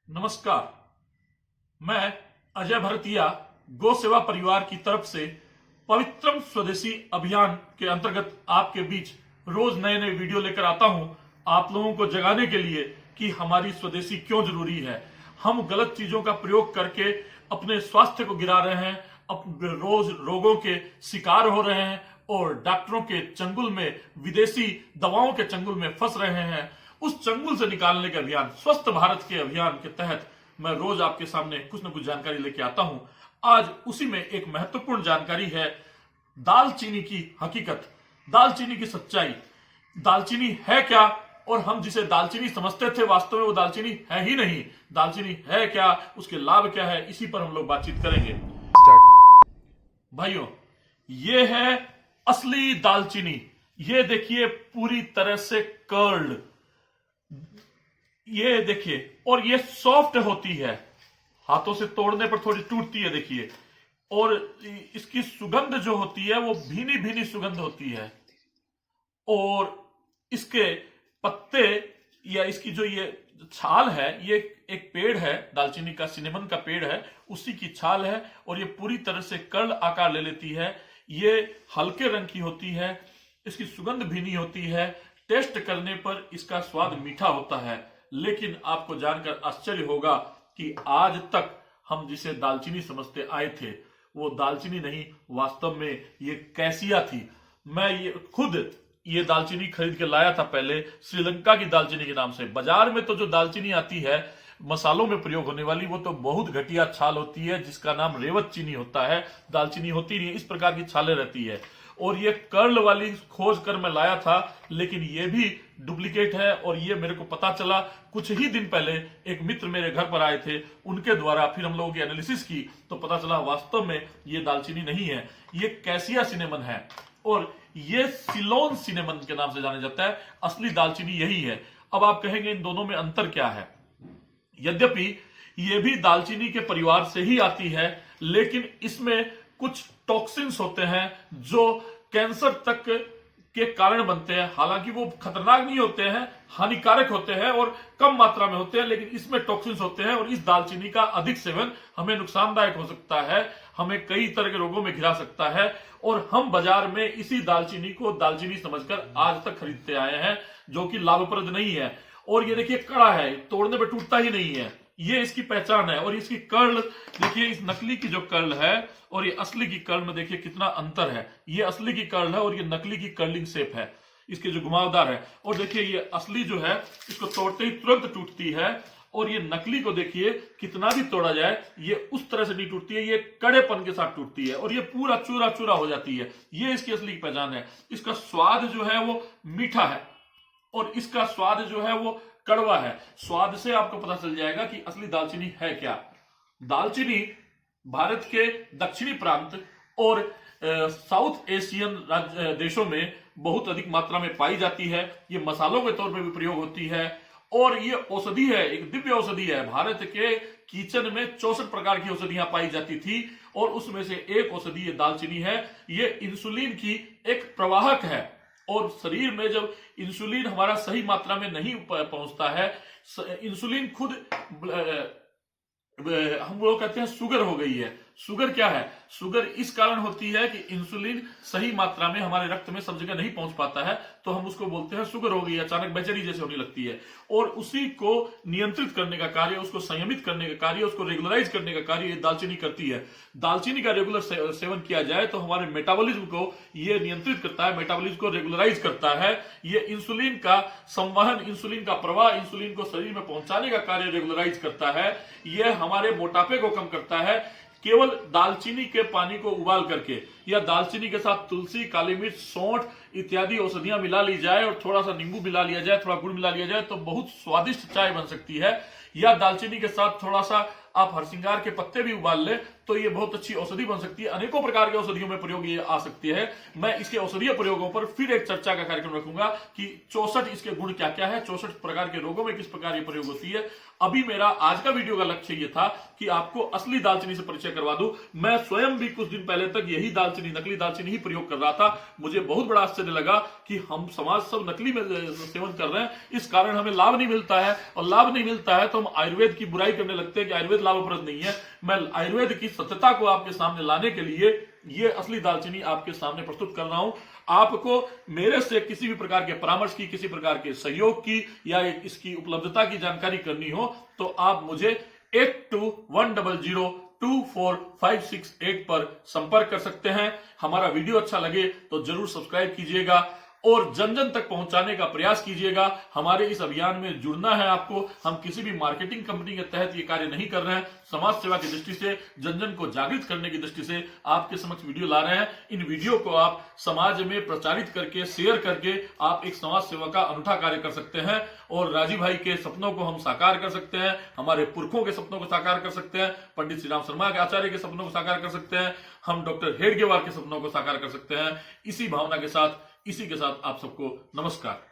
नमस्कार। मैं अजय भरतिया गौ सेवा परिवार की तरफ से पवित्रम स्वदेशी अभियान के अंतर्गत आपके बीच रोज नए नए वीडियो लेकर आता हूं, आप लोगों को जगाने के लिए कि हमारी स्वदेशी क्यों जरूरी है। हम गलत चीजों का प्रयोग करके अपने स्वास्थ्य को गिरा रहे हैं, रोज रोगों के शिकार हो रहे हैं और डॉक्टरों के चंगुल में, विदेशी दवाओं के चंगुल में फंस रहे हैं। उस चंगुल से निकालने का अभियान, स्वस्थ भारत के अभियान के तहत मैं रोज आपके सामने कुछ न कुछ जानकारी लेके आता हूं। आज उसी में एक महत्वपूर्ण जानकारी है दालचीनी की हकीकत, दालचीनी की सच्चाई। दालचीनी है क्या, और हम जिसे दालचीनी समझते थे वास्तव में वो दालचीनी है ही नहीं। दालचीनी है क्या, उसके लाभ क्या है, इसी पर हम लोग बातचीत करेंगे। भाइयों, ये है असली दालचीनी। ये देखिए पूरी तरह से कर्ल्ड, ये देखिए, और ये सॉफ्ट होती है, हाथों से तोड़ने पर थोड़ी टूटती है, देखिए। और इसकी सुगंध जो होती है वो भीनी भीनी सुगंध होती है। और इसके पत्ते या इसकी जो ये छाल है, ये एक पेड़ है, दालचीनी का सिनेमन का पेड़ है, उसी की छाल है। और ये पूरी तरह से कर्ल आकार ले लेती है। ये हल्के रंग की होती है, इसकी सुगंध भीनी होती है, टेस्ट करने पर इसका स्वाद मीठा होता है। लेकिन आपको जानकर आश्चर्य होगा कि आज तक हम जिसे दालचीनी समझते आए थे वो दालचीनी नहीं, वास्तव में ये कैसिया थी। मैं ये खुद ये दालचीनी खरीद के लाया था पहले, श्रीलंका की दालचीनी के नाम से। बाजार में तो जो दालचीनी आती है मसालों में प्रयोग होने वाली, वो तो बहुत घटिया छाल होती है, जिसका नाम रेवत चीनी होता है। दालचीनी होती नहीं, इस प्रकार की छालें रहती है। और ये कर्ल वाली खोज कर मैं लाया था, लेकिन ये भी डुप्लीकेट है। और ये मेरे को पता चला कुछ ही दिन पहले, एक मित्र मेरे घर पर आए थे, उनके द्वारा फिर हम लोगों की एनालिसिस की तो पता चला वास्तव में ये दालचीनी नहीं है, ये कैसिया सिनेमन है। और ये सिलोन सिनेमन के नाम से जाना जाता है। असली दालचीनी यही है। अब आप कहेंगे इन दोनों में अंतर क्या है। यद्यपि ये भी दालचीनी के परिवार से ही आती है, लेकिन इसमें कुछ टॉक्सिन्स होते हैं जो कैंसर तक के कारण बनते हैं। हालांकि वो खतरनाक नहीं होते हैं, हानिकारक होते हैं और कम मात्रा में होते हैं, लेकिन इसमें टॉक्सिन्स होते हैं। और इस दालचीनी का अधिक सेवन हमें नुकसानदायक हो सकता है, हमें कई तरह के रोगों में घिरा सकता है। और हम बाजार में इसी दालचीनी को दालचीनी समझकर आज तक खरीदते आए हैं, जो कि लाभप्रद नहीं है। और ये देखिए कड़ा है, तोड़ने पर टूटता ही नहीं है, ये इसकी पहचान है। और इसकी कर्ल देखिए, इस नकली की जो कर्ल है और ये असली की कर्ल में देखिए कितना अंतर है। ये असली की कर्ल है और ये नकली की कर्लिंग शेप है, इसके जो घुमावदार है। और देखिए ये असली जो है, इसको तोड़ते ही तुरंत टूटती है। और ये नकली को देखिए, कितना भी तोड़ा जाए ये उस तरह से नहीं टूटती है, ये कड़ेपन के साथ टूटती है और ये पूरा चूरा चूरा हो जाती है। ये इसकी असली की पहचान है। इसका स्वाद जो है वो मीठा है और इसका स्वाद जो है वो कड़वा है। स्वाद से आपको पता चल जाएगा कि असली दालचीनी है क्या। दालचीनी भारत के दक्षिणी प्रांत और साउथ एशियन देशों में बहुत अधिक मात्रा में पाई जाती है। ये मसालों के तौर पर भी प्रयोग होती है और ये औषधि है, एक दिव्य औषधि है। भारत के किचन में 64 प्रकार की औषधियां पाई जाती थी और उसमें से एक औषधि ये दालचीनी है। ये इंसुलिन की एक प्रवाहक है और शरीर में जब इंसुलिन हमारा सही मात्रा में नहीं पहुंचता है, इंसुलिन खुद हम लोग कहते हैं शुगर हो गई है। शुगर क्या है? शुगर इस कारण होती है कि इंसुलिन सही मात्रा में हमारे रक्त में सब जगह नहीं पहुंच पाता है, तो हम उसको बोलते हैं शुगर हो गई है, अचानक बेचैनी जैसे होने लगती है। और उसी को नियंत्रित करने का कार्य, उसको संयमित करने का कार्य, उसको रेगुलराइज करने का कार्य ये दालचीनी करती है। दालचीनी का रेगुलर सेवन किया जाए तो हमारे मेटाबॉलिज्म को ये नियंत्रित करता है, मेटाबॉलिज्म को रेगुलराइज करता है। ये इंसुलिन का संवहन, इंसुलिन का प्रवाह, इंसुलिन को शरीर में पहुंचाने का कार्य रेगुलराइज करता है। यह हमारे मोटापे को कम करता है। केवल दालचीनी के पानी को उबाल करके या दालचीनी के साथ तुलसी, काली मिर्च, सौंठ इत्यादि औषधियां मिला ली जाए और थोड़ा सा नींबू मिला लिया जाए, थोड़ा गुड़ मिला लिया जाए तो बहुत स्वादिष्ट चाय बन सकती है। या दालचीनी के साथ थोड़ा सा आप हरसिंगार के पत्ते भी उबाल ले तो ये बहुत अच्छी औषधि बन सकती है। अनेकों प्रकार के औषधियों में प्रयोग ये आ सकती है। मैं इसके औषधीय प्रयोगों पर फिर एक चर्चा का कार्यक्रम रखूंगा कि 64 इसके गुण क्या क्या है, 64 प्रकार के रोगों में किस प्रकार ये प्रयोग होती है। अभी मेरा आज का वीडियो का लक्ष्य ये था कि आपको असली दालचीनी से परिचय करवा दूं। मैं स्वयं भी कुछ दिन पहले तक यही दालचीनी, नकली दालचीनी ही प्रयोग कर रहा था। मुझे बहुत बड़ा आश्चर्य लगा कि हम समाज सब नकली में सेवन कर रहे हैं, इस कारण हमें लाभ नहीं मिलता है, और लाभ नहीं मिलता है तो हम आयुर्वेद की बुराई करने लगते हैं कि आयुर्वेद लाभप्रद नहीं है। मैं आयुर्वेद की सत्यता को आपके सामने लाने के लिए ये असली दालचीनी आपके सामने प्रस्तुत कर रहा हूं। आपको मेरे से किसी भी प्रकार के परामर्श की, किसी प्रकार के सहयोग की या इसकी उपलब्धता की जानकारी करनी हो तो आप मुझे 8210024568 पर संपर्क कर सकते हैं। हमारा वीडियो अच्छा लगे तो जरूर सब्सक्राइब कीजिएगा और जन जन तक पहुंचाने का प्रयास कीजिएगा। हमारे इस अभियान में जुड़ना है आपको। हम किसी भी मार्केटिंग कंपनी के तहत ये कार्य नहीं कर रहे हैं। समाज सेवा की दृष्टि से, जन जन को जागृत करने की दृष्टि से आपके समक्ष वीडियो ला रहे हैं। इन वीडियो को आप समाज में प्रचारित करके, शेयर करके आप एक समाज सेवा का अनूठा कार्य कर सकते हैं और राजीव भाई के सपनों को हम साकार कर सकते हैं, हमारे पुरखों के सपनों को साकार कर सकते हैं, पंडित श्री राम शर्मा के आचार्य के सपनों को साकार कर सकते हैं, हम डॉक्टर हेडगेवार के सपनों को साकार कर सकते हैं। इसी भावना के साथ, इसी के साथ आप सबको नमस्कार।